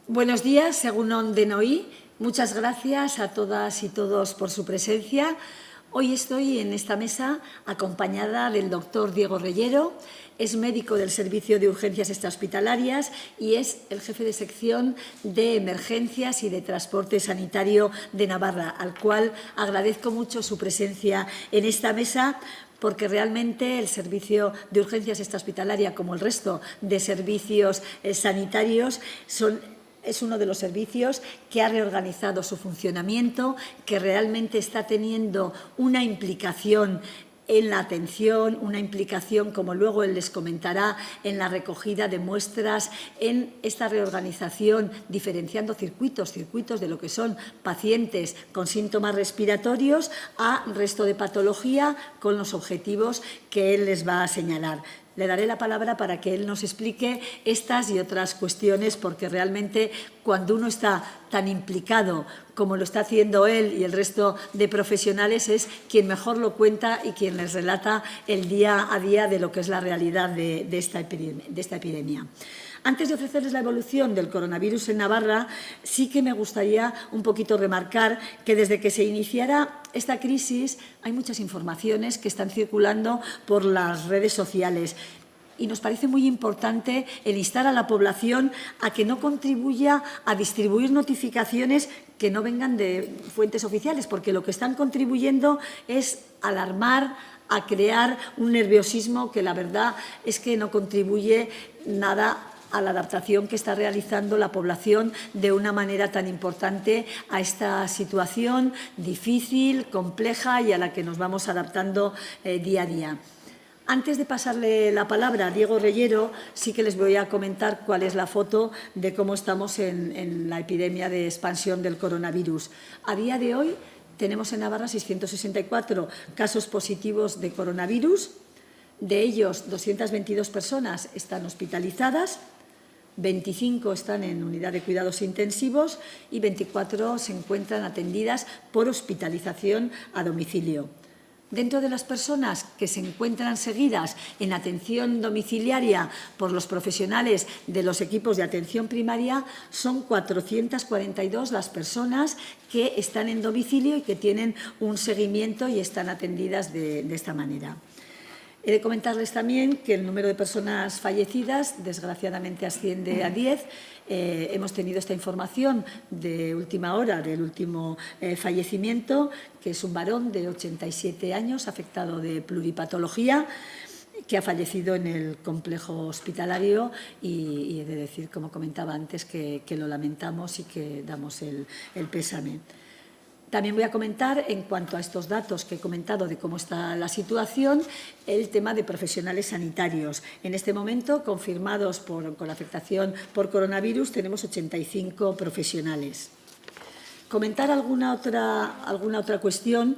Buenos días, según Ondenoí. Muchas gracias a todas y todos por su presencia. Hoy estoy en esta mesa acompañada del doctor Diego Reyero. Es médico del Servicio de Urgencias Extrahospitalarias y es el jefe de sección de Emergencias y de Transporte Sanitario de Navarra, al cual agradezco mucho su presencia en esta mesa, porque realmente el Servicio de Urgencias Extrahospitalaria, como el resto de servicios sanitarios, es uno de los servicios que ha reorganizado su funcionamiento, que realmente está teniendo una implicación en la atención, una implicación, como luego él les comentará, en la recogida de muestras, en esta reorganización, diferenciando circuitos de lo que son pacientes con síntomas respiratorios a resto de patología con los objetivos que él les va a señalar. Le daré la palabra para que él nos explique estas y otras cuestiones, porque realmente cuando uno está tan implicado como lo está haciendo él y el resto de profesionales, es quien mejor lo cuenta y quien les relata el día a día de lo que es la realidad de esta epidemia. Antes de ofrecerles la evolución del coronavirus en Navarra, sí que me gustaría un poquito remarcar que desde que se iniciara esta crisis hay muchas informaciones que están circulando por las redes sociales. Y nos parece muy importante el instar a la población a que no contribuya a distribuir notificaciones que no vengan de fuentes oficiales, porque lo que están contribuyendo es alarmar, a crear un nerviosismo que la verdad es que no contribuye nada a la adaptación que está realizando la población de una manera tan importante a esta situación difícil, compleja y a la que nos vamos adaptando día a día. Antes de pasarle la palabra a Diego Reyero, sí que les voy a comentar cuál es la foto de cómo estamos en la epidemia de expansión del coronavirus. A día de hoy tenemos en Navarra 664 casos positivos de coronavirus. De ellos, 222 personas están hospitalizadas, 25 están en unidad de cuidados intensivos y 24 se encuentran atendidas por hospitalización a domicilio. Dentro de las personas que se encuentran seguidas en atención domiciliaria por los profesionales de los equipos de atención primaria, son 442 las personas que están en domicilio y que tienen un seguimiento y están atendidas de esta manera. He de comentarles también que el número de personas fallecidas, desgraciadamente, asciende a 10. Hemos tenido esta información de última hora del último fallecimiento, que es un varón de 87 años, afectado de pluripatología, que ha fallecido en el complejo hospitalario y he de decir, como comentaba antes, que lo lamentamos y que damos el pésame. También voy a comentar, en cuanto a estos datos que he comentado de cómo está la situación, el tema de profesionales sanitarios. En este momento, confirmados con afectación por coronavirus, tenemos 85 profesionales. Comentar alguna otra cuestión,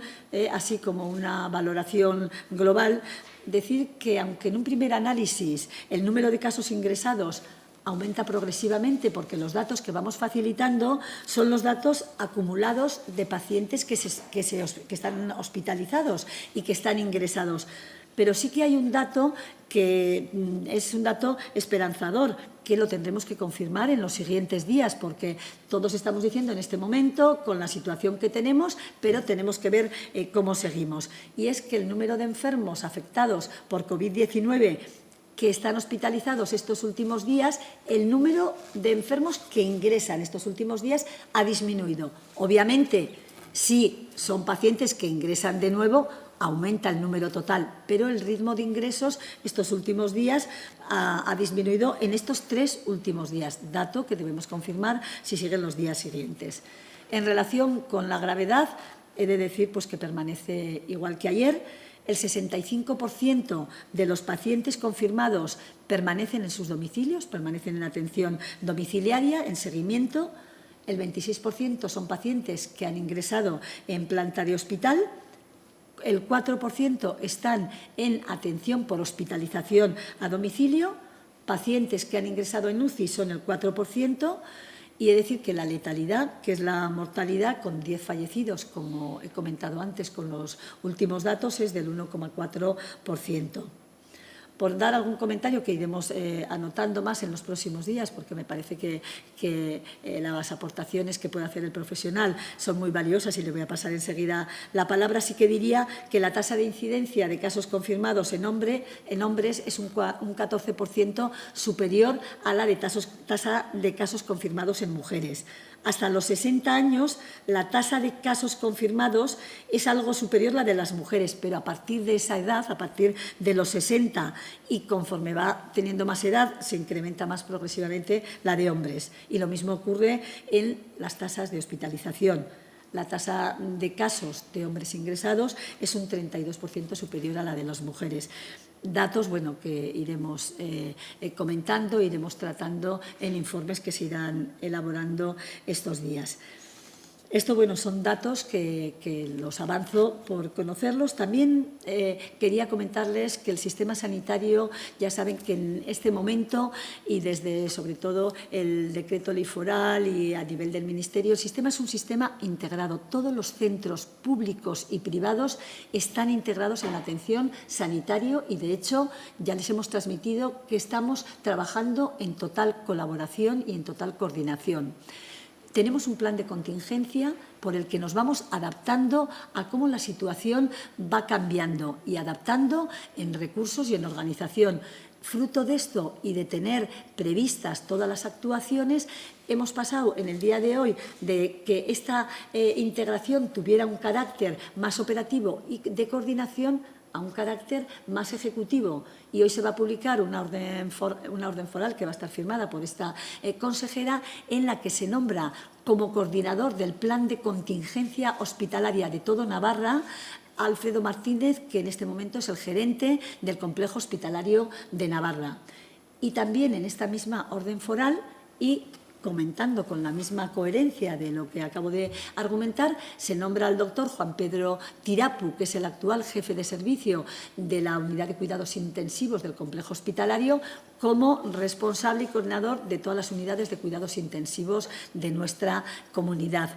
así como una valoración global. Decir que, aunque en un primer análisis el número de casos ingresados aumenta progresivamente, porque los datos que vamos facilitando son los datos acumulados de pacientes que están hospitalizados y que están ingresados. Pero sí que hay un dato que es un dato esperanzador, que lo tendremos que confirmar en los siguientes días, porque todos estamos diciendo en este momento, con la situación que tenemos, pero tenemos que ver cómo seguimos. Y es que el número de enfermos afectados por COVID-19 que están hospitalizados estos últimos días, el número de enfermos que ingresan estos últimos días ha disminuido. Obviamente, si son pacientes que ingresan de nuevo, aumenta el número total, pero el ritmo de ingresos estos últimos días ha disminuido en estos 3 últimos días, dato que debemos confirmar si siguen los días siguientes. En relación con la gravedad, he de decir que permanece igual que ayer. El 65% de los pacientes confirmados permanecen en sus domicilios, permanecen en atención domiciliaria, en seguimiento. El 26% son pacientes que han ingresado en planta de hospital. El 4% están en atención por hospitalización a domicilio. Pacientes que han ingresado en UCI son el 4%. Y he de decir que la letalidad, que es la mortalidad, con 10 fallecidos, como he comentado antes con los últimos datos, es del 1,4%. Por dar algún comentario que iremos anotando más en los próximos días, porque me parece que las aportaciones que puede hacer el profesional son muy valiosas y le voy a pasar enseguida la palabra, sí que diría que la tasa de incidencia de casos confirmados en hombres es un 14% superior a la de tasa de casos confirmados en mujeres. Hasta los 60 años, la tasa de casos confirmados es algo superior a la de las mujeres, pero a partir de esa edad, a partir de los 60 y conforme va teniendo más edad, se incrementa más progresivamente la de hombres. Y lo mismo ocurre en las tasas de hospitalización. La tasa de casos de hombres ingresados es un 32% superior a la de las mujeres. Datos, bueno, que iremos comentando, iremos tratando en informes que se irán elaborando estos días. Esto, bueno, son datos que los avanzo por conocerlos. También quería comentarles que el sistema sanitario, ya saben que en este momento y desde, sobre todo, el decreto ley foral y a nivel del Ministerio, el sistema es un sistema integrado. Todos los centros públicos y privados están integrados en la atención sanitaria y, de hecho, ya les hemos transmitido que estamos trabajando en total colaboración y en total coordinación. Tenemos un plan de contingencia por el que nos vamos adaptando a cómo la situación va cambiando y adaptando en recursos y en organización. Fruto de esto y de tener previstas todas las actuaciones, hemos pasado en el día de hoy de que esta integración tuviera un carácter más operativo y de coordinación a un carácter más ejecutivo. Y hoy se va a publicar una orden foral que va a estar firmada por esta consejera, en la que se nombra como coordinador del plan de contingencia hospitalaria de todo Navarra a Alfredo Martínez, que en este momento es el gerente del complejo hospitalario de Navarra. Y también en esta misma orden foral y comentando con la misma coherencia de lo que acabo de argumentar, se nombra al doctor Juan Pedro Tirapu, que es el actual jefe de servicio de la Unidad de Cuidados Intensivos del Complejo Hospitalario, como responsable y coordinador de todas las unidades de cuidados intensivos de nuestra comunidad.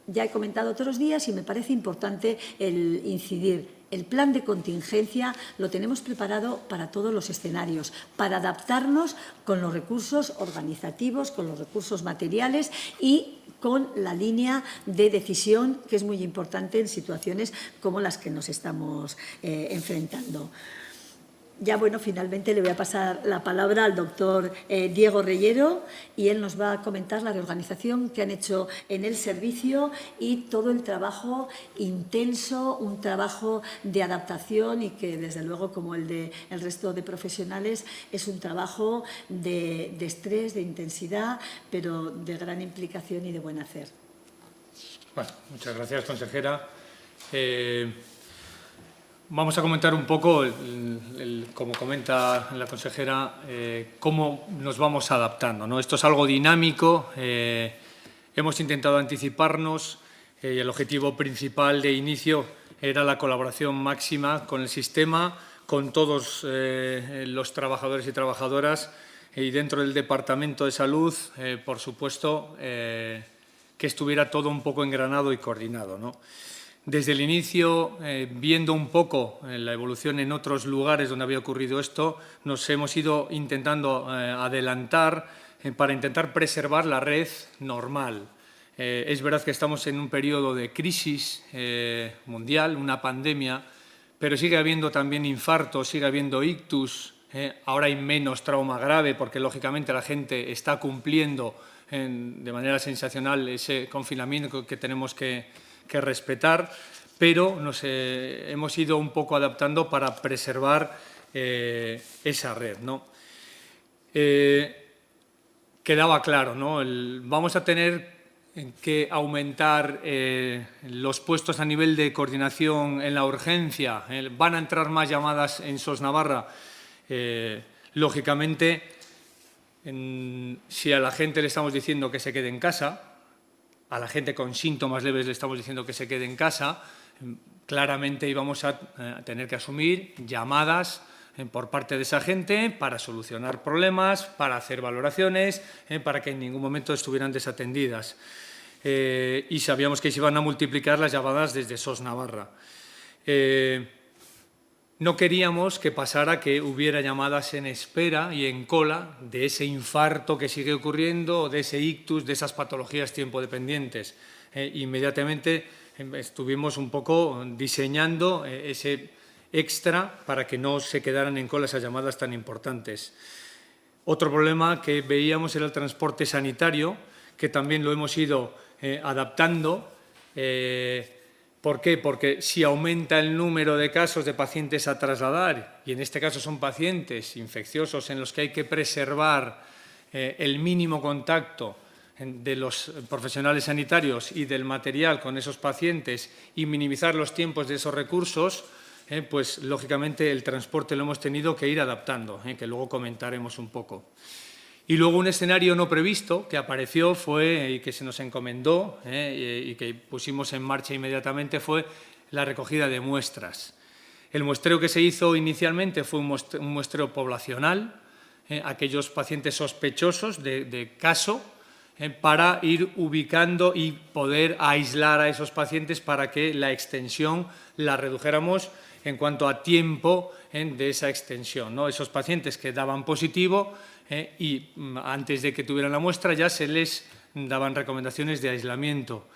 Ya he comentado otros días y me parece importante el incidir. El plan de contingencia lo tenemos preparado para todos los escenarios, para adaptarnos con los recursos organizativos, con los recursos materiales y con la línea de decisión, que es muy importante en situaciones como las que nos estamos enfrentando. Ya, bueno, finalmente le voy a pasar la palabra al doctor Diego Reyero y él nos va a comentar la reorganización que han hecho en el servicio y todo el trabajo intenso, un trabajo de adaptación y que, desde luego, como el del resto de profesionales, es un trabajo de estrés, de intensidad, pero de gran implicación y de buen hacer. Bueno, muchas gracias, consejera. Vamos a comentar un poco, como comenta la consejera, cómo nos vamos adaptando, ¿no? Esto es algo dinámico, hemos intentado anticiparnos y el objetivo principal de inicio era la colaboración máxima con el sistema, con todos los trabajadores y trabajadoras y dentro del Departamento de Salud, por supuesto, que estuviera todo un poco engranado y coordinado, ¿no? Desde el inicio, viendo un poco la evolución en otros lugares donde había ocurrido esto, nos hemos ido intentando adelantar para intentar preservar la red normal. Es verdad que estamos en un periodo de crisis mundial, una pandemia, pero sigue habiendo también infartos, sigue habiendo ictus, ahora hay menos trauma grave porque, lógicamente, la gente está cumpliendo de manera sensacional ese confinamiento que tenemos que respetar, pero nos hemos ido un poco adaptando para preservar esa red, ¿no? Quedaba claro, ¿no? Vamos a tener que aumentar los puestos a nivel de coordinación en la urgencia, van a entrar más llamadas en SOS Navarra. Lógicamente, si a la gente le estamos diciendo que se quede en casa, a la gente con síntomas leves le estamos diciendo que se quede en casa, claramente íbamos a tener que asumir llamadas por parte de esa gente para solucionar problemas, para hacer valoraciones, para que en ningún momento estuvieran desatendidas. Y sabíamos que se iban a multiplicar las llamadas desde SOS Navarra. no queríamos que pasara que hubiera llamadas en espera y en cola de ese infarto que sigue ocurriendo, o de ese ictus, de esas patologías tiempo-dependientes. Inmediatamente estuvimos un poco diseñando ese extra para que no se quedaran en cola esas llamadas tan importantes. Otro problema que veíamos era el transporte sanitario, que también lo hemos ido adaptando. ¿Por qué? Porque si aumenta el número de casos de pacientes a trasladar, y en este caso son pacientes infecciosos en los que hay que preservar el mínimo contacto de los profesionales sanitarios y del material con esos pacientes y minimizar los tiempos de esos recursos, pues lógicamente el transporte lo hemos tenido que ir adaptando, que luego comentaremos un poco. Y luego un escenario no previsto que apareció y que se nos encomendó y que pusimos en marcha inmediatamente fue la recogida de muestras. El muestreo que se hizo inicialmente fue un muestreo poblacional, aquellos pacientes sospechosos de caso, para ir ubicando y poder aislar a esos pacientes para que la extensión la redujéramos en cuanto a tiempo de esa extensión, ¿no? Esos pacientes que daban positivo y antes de que tuvieran la muestra ya se les daban recomendaciones de aislamiento.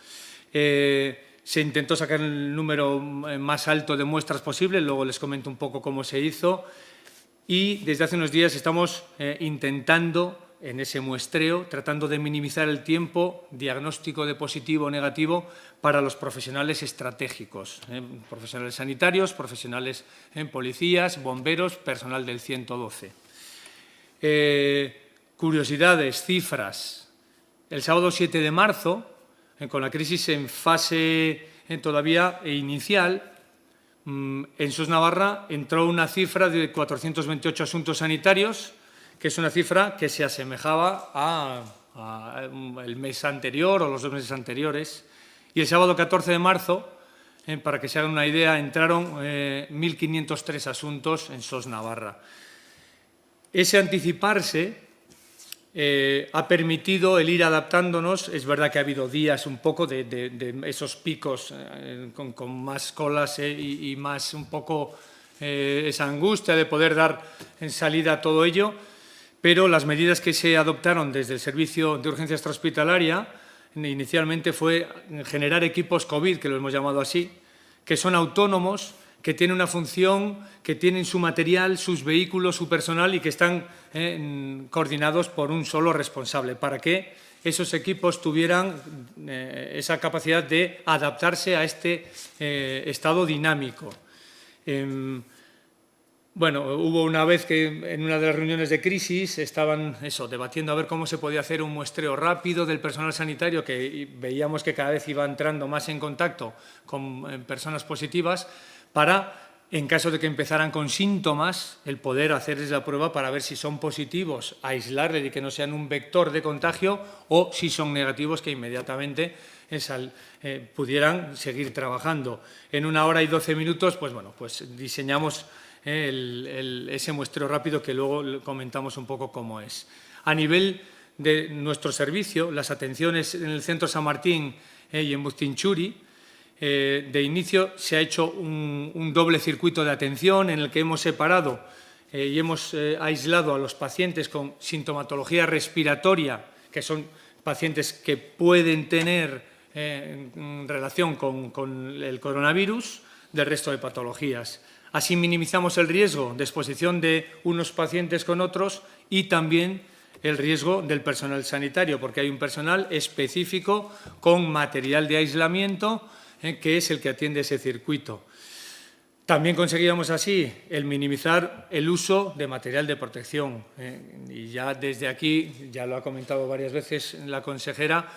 Se intentó sacar el número más alto de muestras posible, luego les comento un poco cómo se hizo, y desde hace unos días estamos intentando en ese muestreo, tratando de minimizar el tiempo diagnóstico de positivo o negativo para los profesionales estratégicos, profesionales sanitarios, profesionales en policías, bomberos, personal del 112. Curiosidades, cifras. El sábado 7 de marzo, con la crisis en fase todavía inicial, en SOS Navarra entró una cifra de 428 asuntos sanitarios, que es una cifra que se asemejaba al mes anterior o los 2 meses anteriores. Y el sábado 14 de marzo, para que se hagan una idea, entraron 1.503 asuntos en SOS Navarra. Ese anticiparse ha permitido el ir adaptándonos. Es verdad que ha habido días un poco de esos picos con más colas y más un poco esa angustia de poder dar salida a todo ello, pero las medidas que se adoptaron desde el Servicio de Urgencia Extrahospitalaria inicialmente fue generar equipos COVID, que lo hemos llamado así, que son autónomos, que tienen una función, que tienen su material, sus vehículos, su personal y que están coordinados por un solo responsable, para que esos equipos tuvieran esa capacidad de adaptarse a este estado dinámico. Bueno, hubo una vez que en una de las reuniones de crisis estaban debatiendo a ver cómo se podía hacer un muestreo rápido del personal sanitario, que veíamos que cada vez iba entrando más en contacto con personas positivas, para, en caso de que empezaran con síntomas, el poder hacerles la prueba para ver si son positivos, aislarles y que no sean un vector de contagio, o si son negativos, que inmediatamente pudieran seguir trabajando. En 1 hora y 12 minutos, pues diseñamos ese muestreo rápido, que luego comentamos un poco cómo es. A nivel de nuestro servicio, las atenciones en el Centro San Martín y en Bustinchuri, de inicio se ha hecho un doble circuito de atención en el que hemos separado y hemos aislado a los pacientes con sintomatología respiratoria, que son pacientes que pueden tener relación con el coronavirus, del resto de patologías. Así minimizamos el riesgo de exposición de unos pacientes con otros y también el riesgo del personal sanitario, porque hay un personal específico con material de aislamiento que es el que atiende ese circuito. También conseguíamos así el minimizar el uso de material de protección. Y ya desde aquí, ya lo ha comentado varias veces la consejera,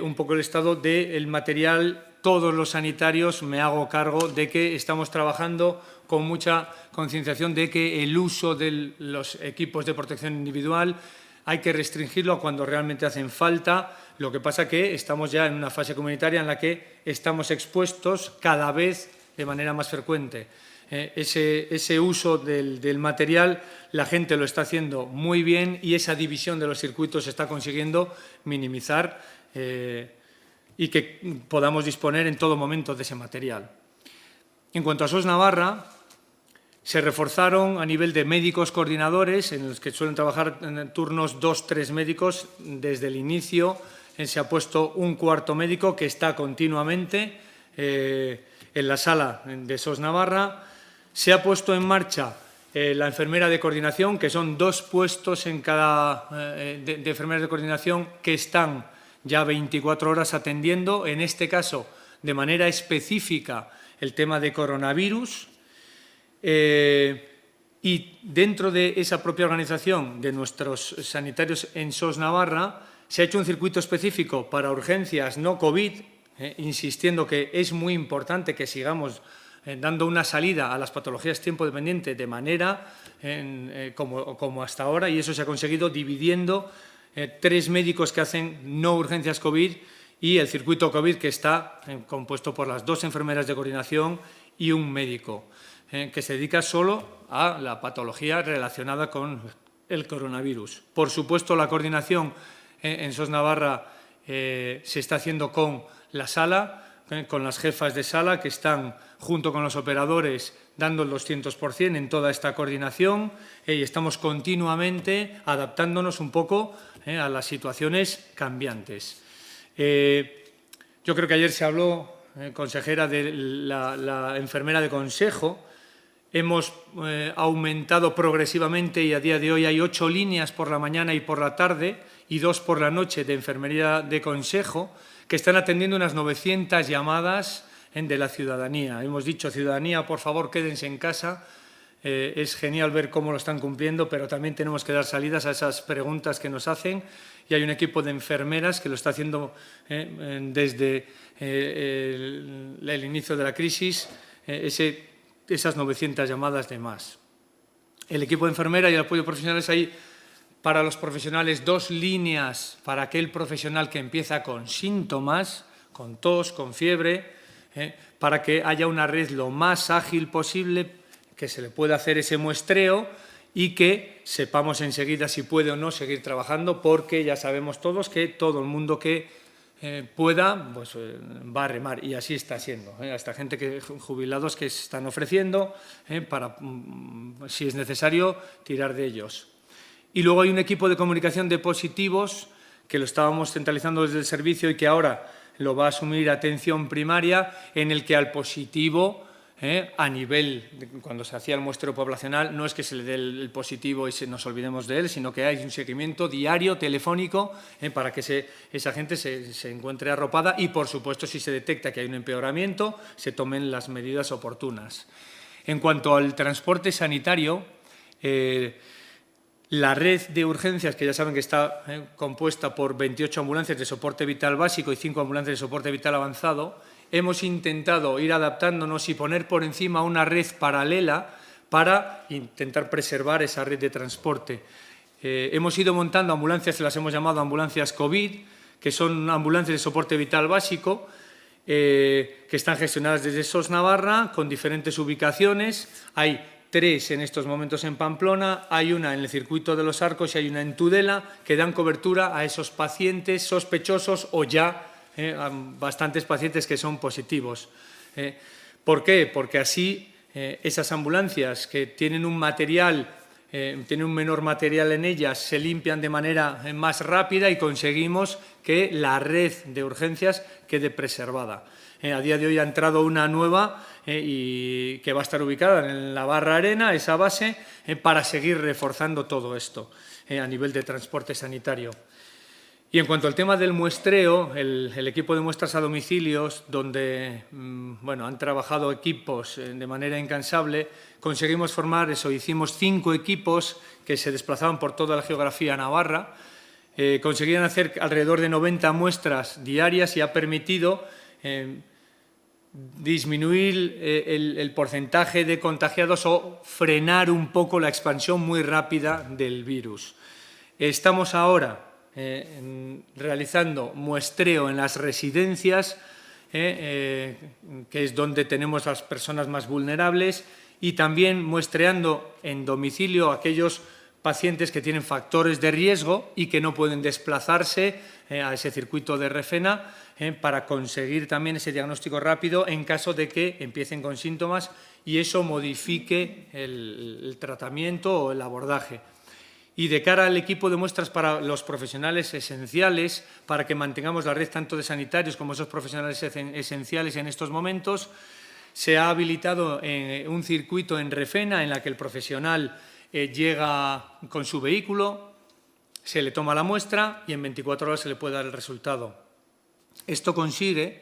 un poco el estado del material. Todos los sanitarios me hago cargo de que estamos trabajando con mucha concienciación de que el uso de los equipos de protección individual hay que restringirlo a cuando realmente hacen falta. Lo que pasa que estamos ya en una fase comunitaria en la que estamos expuestos cada vez de manera más frecuente. Ese uso del material, la gente lo está haciendo muy bien y esa división de los circuitos se está consiguiendo minimizar y que podamos disponer en todo momento de ese material. En cuanto a SOS Navarra, Se reforzaron a nivel de médicos coordinadores, en los que suelen trabajar en turnos 2-3 médicos. Desde el inicio se ha puesto un cuarto médico que está continuamente en la sala de SOS Navarra. Se ha puesto en marcha la enfermera de coordinación, que son 2 puestos en cada de enfermeras de coordinación que están ya 24 horas atendiendo, en este caso de manera específica, el tema de coronavirus. Y dentro de esa propia organización de nuestros sanitarios en SOS Navarra se ha hecho un circuito específico para urgencias no COVID, insistiendo que es muy importante que sigamos dando una salida a las patologías tiempo dependiente de manera como hasta ahora, y eso se ha conseguido dividiendo 3 médicos que hacen no urgencias COVID y el circuito COVID, que está compuesto por las 2 enfermeras de coordinación y un médico que se dedica solo a la patología relacionada con el coronavirus. Por supuesto, la coordinación en SOS Navarra se está haciendo con la sala, con las jefas de sala, que están junto con los operadores dando el 200% en toda esta coordinación, y estamos continuamente adaptándonos un poco a las situaciones cambiantes. Yo creo que ayer se habló, consejera, de la enfermera de consejo. Hemos aumentado progresivamente y a día de hoy hay 8 líneas por la mañana y por la tarde y 2 por la noche de enfermería de consejo, que están atendiendo unas 900 llamadas de la ciudadanía. Hemos dicho, ciudadanía, por favor, quédense en casa. Es genial ver cómo lo están cumpliendo, pero también tenemos que dar salidas a esas preguntas que nos hacen, y hay un equipo de enfermeras que lo está haciendo desde el inicio de la crisis, esas 900 llamadas de más. El equipo de enfermera y el apoyo profesionales, hay para los profesionales 2 líneas para aquel profesional que empieza con síntomas, con tos, con fiebre, para que haya una red lo más ágil posible, que se le pueda hacer ese muestreo y que sepamos enseguida si puede o no seguir trabajando, porque ya sabemos todos que todo el mundo que pueda, pues va a remar, y así está siendo. Hasta jubilados que se están ofreciendo para, si es necesario, tirar de ellos. Y luego hay un equipo de comunicación de positivos que lo estábamos centralizando desde el servicio y que ahora lo va a asumir atención primaria, en el que al positivo, a nivel, cuando se hacía el muestreo poblacional, no es que se le dé el positivo y nos olvidemos de él, sino que hay un seguimiento diario, telefónico, para que esa gente se encuentre arropada y, por supuesto, si se detecta que hay un empeoramiento, se tomen las medidas oportunas. En cuanto al transporte sanitario, la red de urgencias, que ya saben que está compuesta por 28 ambulancias de soporte vital básico y 5 ambulancias de soporte vital avanzado, hemos intentado ir adaptándonos y poner por encima una red paralela para intentar preservar esa red de transporte. Hemos ido montando ambulancias, las hemos llamado ambulancias COVID, que son ambulancias de soporte vital básico, que están gestionadas desde SOS Navarra, con diferentes ubicaciones. Hay 3 en estos momentos en Pamplona, hay una en el circuito de los Arcos y hay una en Tudela, que dan cobertura a esos pacientes sospechosos o ya bastantes pacientes que son positivos. ¿Por qué? Porque así esas ambulancias que tienen un material, tienen un menor material en ellas, se limpian de manera más rápida y conseguimos que la red de urgencias quede preservada. A día de hoy ha entrado una nueva y que va a estar ubicada en la Barra Arena, esa base, para seguir reforzando todo esto a nivel de transporte sanitario. Y en cuanto al tema del muestreo, el equipo de muestras a domicilios, donde han trabajado equipos de manera incansable, conseguimos formar eso, hicimos 5 equipos que se desplazaban por toda la geografía navarra, conseguían hacer alrededor de 90 muestras diarias y ha permitido disminuir el porcentaje de contagiados o frenar un poco la expansión muy rápida del virus. Estamos ahora realizando muestreo en las residencias, que es donde tenemos las personas más vulnerables, y también muestreando en domicilio a aquellos pacientes que tienen factores de riesgo y que no pueden desplazarse a ese circuito de Refena para conseguir también ese diagnóstico rápido en caso de que empiecen con síntomas y eso modifique el tratamiento o el abordaje. Y de cara al equipo de muestras para los profesionales esenciales, para que mantengamos la red tanto de sanitarios como esos profesionales esenciales en estos momentos, se ha habilitado un circuito en Refena en la que el profesional llega con su vehículo, se le toma la muestra y en 24 horas se le puede dar el resultado. Esto consigue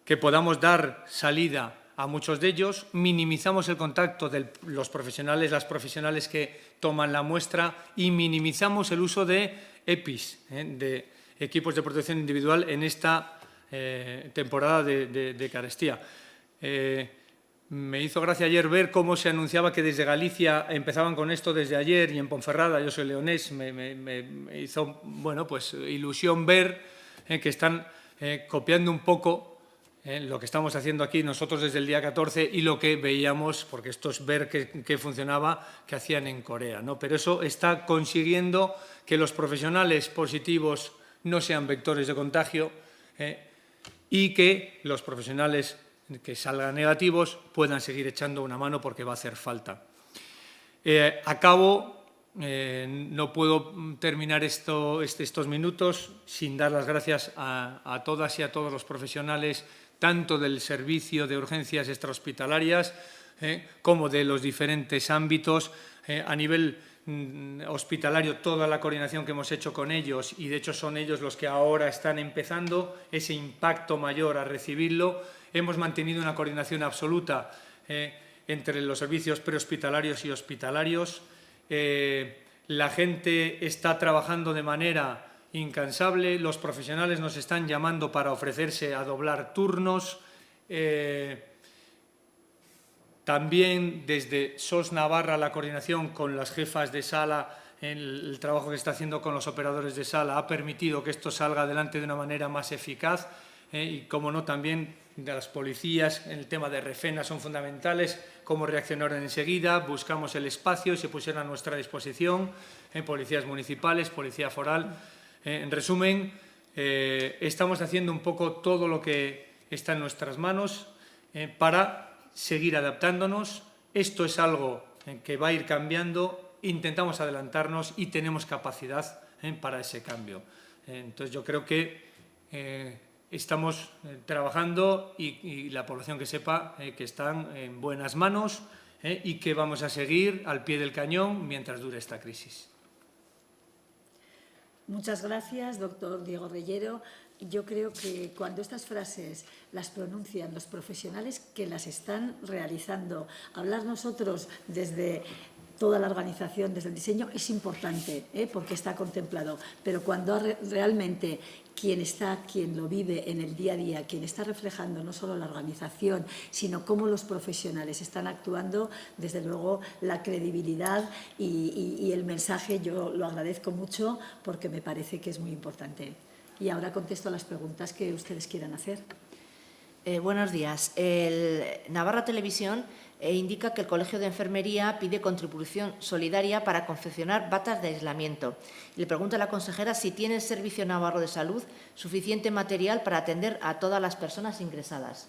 que podamos dar salida a muchos de ellos, minimizamos el contacto de los profesionales, las profesionales que toman la muestra y minimizamos el uso de EPIs, de equipos de protección individual en esta temporada de carestía. Me hizo gracia ayer ver cómo se anunciaba que desde Galicia empezaban con esto desde ayer y en Ponferrada, yo soy leonés, me hizo pues, ilusión ver que están copiando un poco lo que estamos haciendo aquí nosotros desde el día 14 y lo que veíamos, porque esto es ver que funcionaba, que hacían en Corea, ¿no? Pero eso está consiguiendo que los profesionales positivos no sean vectores de contagio y que los profesionales que salgan negativos puedan seguir echando una mano porque va a hacer falta. Acabo, no puedo terminar estos minutos sin dar las gracias a todas y a todos los profesionales, tanto del servicio de urgencias extrahospitalarias como de los diferentes ámbitos. A nivel hospitalario, toda la coordinación que hemos hecho con ellos, y de hecho son ellos los que ahora están empezando ese impacto mayor a recibirlo. Hemos mantenido una coordinación absoluta entre los servicios prehospitalarios y hospitalarios. La gente está trabajando de manera incansable, los profesionales nos están llamando para ofrecerse a doblar turnos. También desde SOS Navarra la coordinación con las jefas de sala, el trabajo que está haciendo con los operadores de sala ha permitido que esto salga adelante de una manera más eficaz y, como no, también de las policías en el tema de Refena son fundamentales, cómo reaccionaron enseguida, buscamos el espacio y se pusieron a nuestra disposición, policías municipales, policía foral. En resumen, estamos haciendo un poco todo lo que está en nuestras manos para seguir adaptándonos. Esto es algo que va a ir cambiando, intentamos adelantarnos y tenemos capacidad para ese cambio. Entonces yo creo que estamos trabajando y la población que sepa que están en buenas manos y que vamos a seguir al pie del cañón mientras dure esta crisis. Muchas gracias, doctor Diego Reyero. Yo creo que cuando estas frases las pronuncian los profesionales que las están realizando, hablar nosotros desde toda la organización, desde el diseño, es importante, porque está contemplado. Pero cuando realmente quien lo vive en el día a día, quien está reflejando no solo la organización, sino cómo los profesionales están actuando, desde luego la credibilidad y el mensaje yo lo agradezco mucho porque me parece que es muy importante. Y ahora contesto a las preguntas que ustedes quieran hacer. Buenos días. Navarra Televisión indica que el Colegio de Enfermería pide contribución solidaria para confeccionar batas de aislamiento. Le pregunta a la consejera si tiene el Servicio Navarro de Salud suficiente material para atender a todas las personas ingresadas.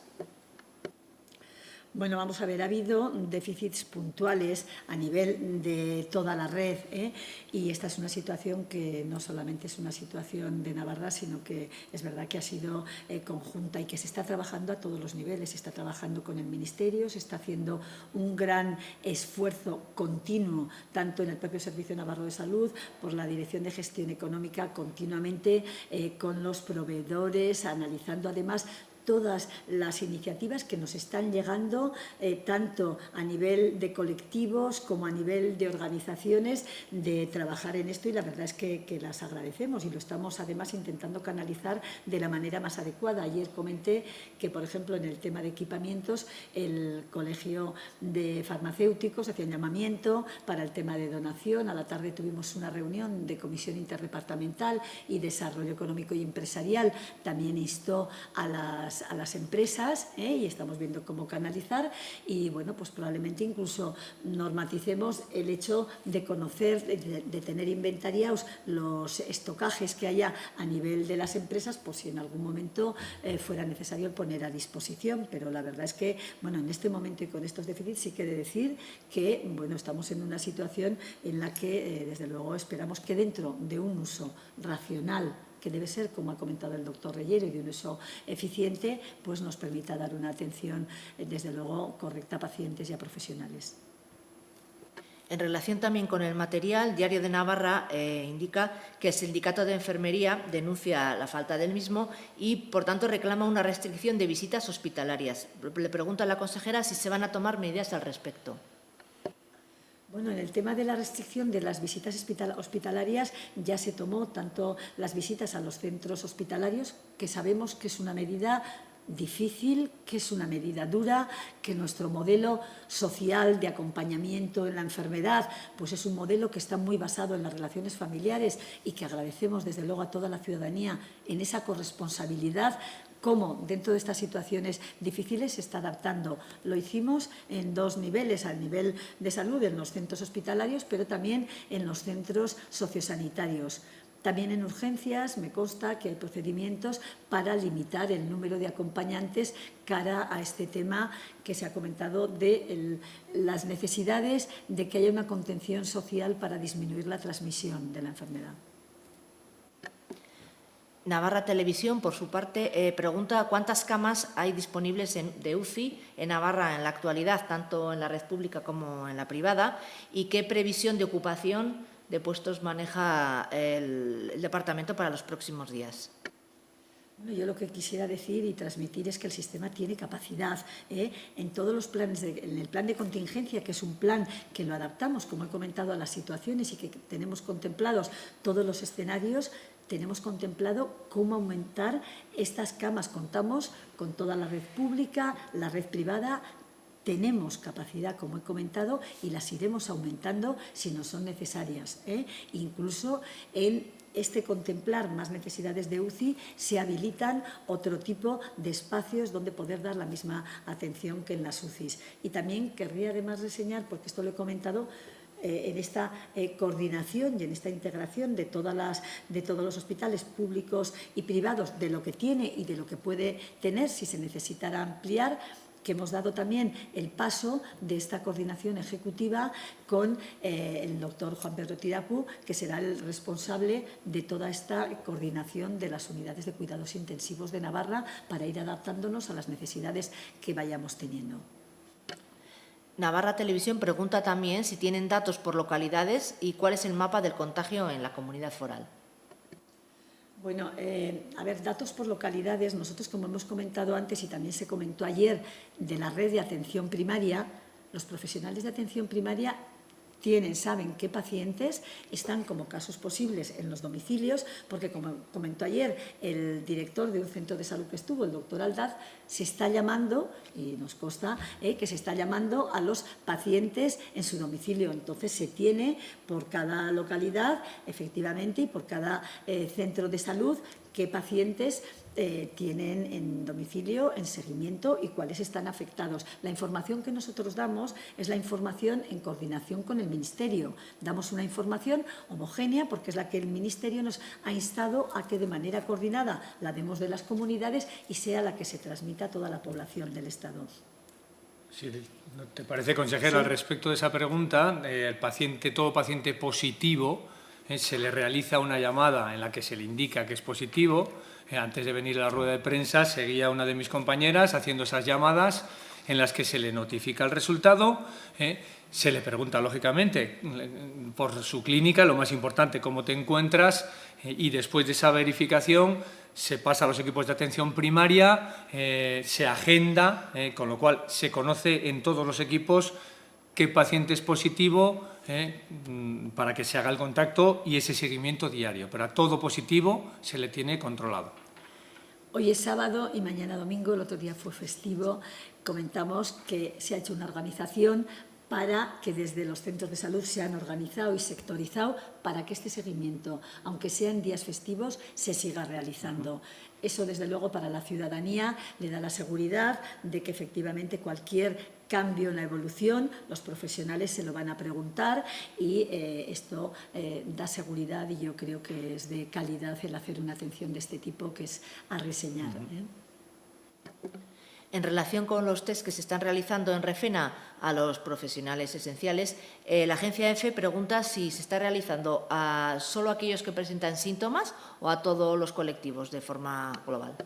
Bueno, vamos a ver, ha habido déficits puntuales a nivel de toda la red y esta es una situación que no solamente es una situación de Navarra, sino que es verdad que ha sido conjunta y que se está trabajando a todos los niveles. Se está trabajando con el Ministerio, se está haciendo un gran esfuerzo continuo, tanto en el propio Servicio Navarro de Salud, por la Dirección de Gestión Económica, continuamente con los proveedores, analizando además todas las iniciativas que nos están llegando, tanto a nivel de colectivos como a nivel de organizaciones, de trabajar en esto, y la verdad es que las agradecemos y lo estamos además intentando canalizar de la manera más adecuada. Ayer comenté que, por ejemplo, en el tema de equipamientos, el Colegio de Farmacéuticos hacía un llamamiento para el tema de donación. A la tarde tuvimos una reunión de Comisión Interdepartamental y Desarrollo Económico y Empresarial. También instó a las las empresas, y estamos viendo cómo canalizar y, bueno, pues probablemente incluso normaticemos el hecho de conocer, de tener inventariados los estocajes que haya a nivel de las empresas, por si en algún momento fuera necesario poner a disposición. Pero la verdad es que, bueno, en este momento y con estos déficits sí que he de decir que, bueno, estamos en una situación en la que, desde luego, esperamos que dentro de un uso racional, que debe ser, como ha comentado el doctor Reyero, y de un uso eficiente, pues nos permita dar una atención, desde luego, correcta a pacientes y a profesionales. En relación también con el material, Diario de Navarra indica que el Sindicato de Enfermería denuncia la falta del mismo y, por tanto, reclama una restricción de visitas hospitalarias. Le pregunto a la consejera si se van a tomar medidas al respecto. Bueno, en el tema de la restricción de las visitas hospitalarias ya se tomó tanto las visitas a los centros hospitalarios, que sabemos que es una medida difícil, que es una medida dura, que nuestro modelo social de acompañamiento en la enfermedad pues es un modelo que está muy basado en las relaciones familiares y que agradecemos desde luego a toda la ciudadanía en esa corresponsabilidad, cómo dentro de estas situaciones difíciles se está adaptando. Lo hicimos en dos niveles, al nivel de salud en los centros hospitalarios, pero también en los centros sociosanitarios. También en urgencias me consta que hay procedimientos para limitar el número de acompañantes cara a este tema que se ha comentado de las necesidades de que haya una contención social para disminuir la transmisión de la enfermedad. Navarra Televisión, por su parte, pregunta cuántas camas hay disponibles de UCI en Navarra en la actualidad, tanto en la red pública como en la privada, y qué previsión de ocupación de puestos maneja el departamento para los próximos días. Bueno, yo lo que quisiera decir y transmitir es que el sistema tiene capacidad. En todos los planes, en el plan de contingencia, que es un plan que lo adaptamos, como he comentado, a las situaciones y que tenemos contemplados todos los escenarios, tenemos contemplado cómo aumentar estas camas. Contamos con toda la red pública, la red privada. Tenemos capacidad, como he comentado, y las iremos aumentando si no son necesarias. Incluso en este contemplar más necesidades de UCI se habilitan otro tipo de espacios donde poder dar la misma atención que en las UCIs. Y también querría además reseñar, porque esto lo he comentado, en esta coordinación y en esta integración de todos los hospitales públicos y privados, de lo que tiene y de lo que puede tener si se necesitara ampliar, que hemos dado también el paso de esta coordinación ejecutiva con el doctor Juan Pedro Tirapu, que será el responsable de toda esta coordinación de las unidades de cuidados intensivos de Navarra para ir adaptándonos a las necesidades que vayamos teniendo. Navarra Televisión pregunta también si tienen datos por localidades y cuál es el mapa del contagio en la comunidad foral. Bueno, a ver, datos por localidades. Nosotros, como hemos comentado antes y también se comentó ayer, de la red de atención primaria, los profesionales de atención primaria saben qué pacientes están como casos posibles en los domicilios, porque, como comentó ayer el director de un centro de salud que estuvo, el doctor Aldaz, se está llamando, y nos consta que se está llamando a los pacientes en su domicilio. Entonces, se tiene por cada localidad, efectivamente, y por cada centro de salud, qué pacientes tienen en domicilio, en seguimiento y cuáles están afectados. La información que nosotros damos es la información en coordinación con el Ministerio. Damos una información homogénea porque es la que el Ministerio nos ha instado a que de manera coordinada la demos de las comunidades y sea la que se transmita a toda la población del Estado. Sí, ¿te parece, consejero, al respecto de esa pregunta? Todo paciente positivo se le realiza una llamada en la que se le indica que es positivo. Antes de venir a la rueda de prensa seguía una de mis compañeras haciendo esas llamadas en las que se le notifica el resultado, se le pregunta lógicamente por su clínica, lo más importante, cómo te encuentras, y después de esa verificación se pasa a los equipos de atención primaria, se agenda, con lo cual se conoce en todos los equipos qué paciente es positivo, para que se haga el contacto y ese seguimiento diario. Pero a todo positivo se le tiene controlado. Hoy es sábado y mañana domingo, el otro día fue festivo. Comentamos que se ha hecho una organización para que desde los centros de salud se han organizado y sectorizado para que este seguimiento, aunque sea en días festivos, se siga realizando. Eso, desde luego, para la ciudadanía le da la seguridad de que efectivamente cualquier cambio en la evolución, los profesionales se lo van a preguntar y esto da seguridad, y yo creo que es de calidad el hacer una atención de este tipo, que es a reseñar. En relación con los test que se están realizando en Refena a los profesionales esenciales, la agencia EFE pregunta si se está realizando a solo aquellos que presentan síntomas o a todos los colectivos de forma global.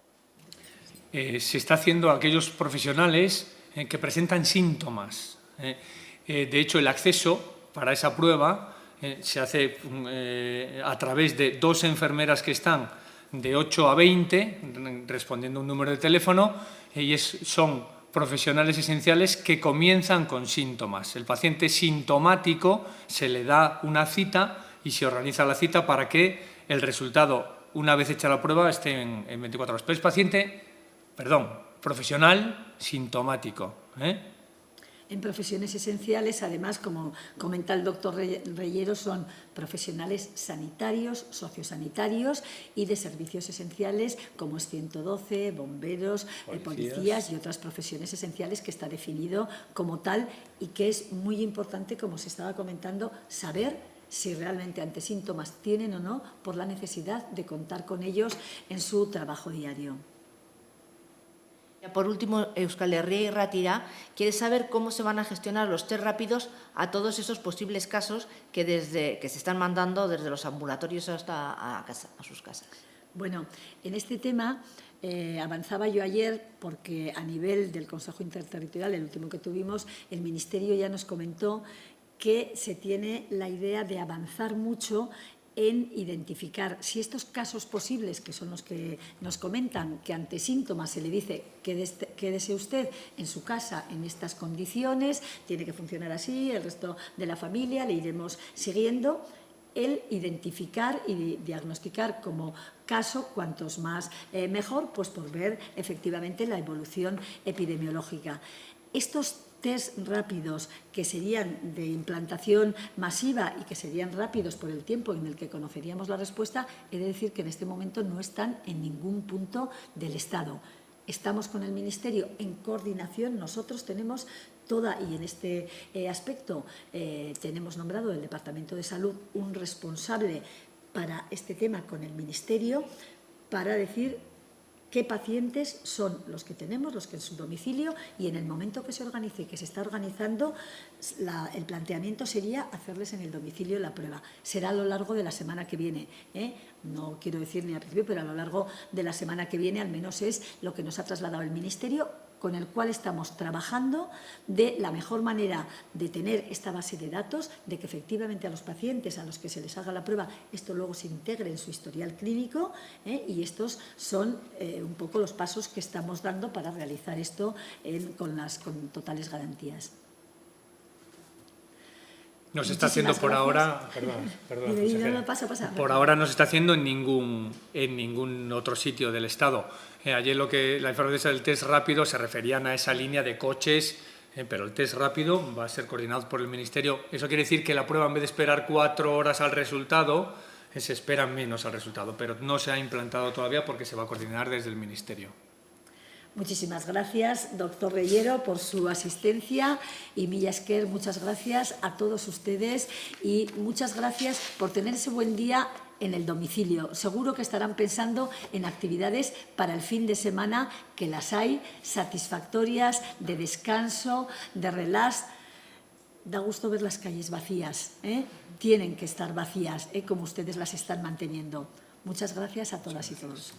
Se está haciendo a aquellos profesionales que presentan síntomas. De hecho, el acceso para esa prueba se hace a través de 2 enfermeras que están de 8 a 20, respondiendo a un número de teléfono, y son profesionales esenciales que comienzan con síntomas. El paciente sintomático se le da una cita y se organiza la cita para que el resultado, una vez hecha la prueba, esté en 24 horas. Pero es profesional sintomático. En profesiones esenciales, además, como comenta el doctor Reyero, son profesionales sanitarios, sociosanitarios y de servicios esenciales, como es 112, bomberos, policías y otras profesiones esenciales, que está definido como tal, y que es muy importante, como se estaba comentando, saber si realmente ante síntomas tienen o no, por la necesidad de contar con ellos en su trabajo diario. Por último, Euskal Herria y Ratira quiere saber cómo se van a gestionar los test rápidos a todos esos posibles casos que se están mandando desde los ambulatorios hasta a sus casas. Bueno, en este tema avanzaba yo ayer, porque a nivel del Consejo Interterritorial, el último que tuvimos, el Ministerio ya nos comentó que se tiene la idea de avanzar mucho en identificar si estos casos posibles, que son los que nos comentan, que ante síntomas se le dice quédese usted en su casa en estas condiciones, tiene que funcionar así, el resto de la familia le iremos siguiendo, el identificar y diagnosticar como caso, cuantos más mejor, pues por ver efectivamente la evolución epidemiológica. Estos test rápidos, que serían de implantación masiva y que serían rápidos por el tiempo en el que conoceríamos la respuesta, he de decir que en este momento no están en ningún punto del Estado. Estamos con el Ministerio en coordinación, nosotros tenemos toda, y en este aspecto tenemos nombrado el Departamento de Salud un responsable para este tema con el Ministerio, para decir qué pacientes son los que tenemos, los que en su domicilio, y en el momento que se organice y que se está organizando, el planteamiento sería hacerles en el domicilio la prueba. Será a lo largo de la semana que viene, no quiero decir ni al principio, pero a lo largo de la semana que viene, al menos es lo que nos ha trasladado el Ministerio, con el cual estamos trabajando de la mejor manera de tener esta base de datos, de que efectivamente a los pacientes a los que se les haga la prueba esto luego se integre en su historial clínico, y estos son un poco los pasos que estamos dando para realizar esto con totales garantías. No se está haciendo por ahora, por ahora no se está haciendo en ningún otro sitio del Estado. Ayer la información del test rápido se referían a esa línea de coches, pero el test rápido va a ser coordinado por el Ministerio. Eso quiere decir que la prueba, en vez de esperar 4 horas al resultado, se espera menos al resultado, pero no se ha implantado todavía porque se va a coordinar desde el Ministerio. Muchísimas gracias, doctor Reyero, por su asistencia, y Milla Esker, muchas gracias a todos ustedes y muchas gracias por tener ese buen día en el domicilio. Seguro que estarán pensando en actividades para el fin de semana, que las hay, satisfactorias, de descanso, de relax. Da gusto ver las calles vacías, tienen que estar vacías, como ustedes las están manteniendo. Muchas gracias a todas y todos.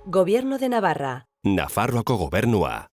Gobierno de Navarra. Nafarroako gobernua.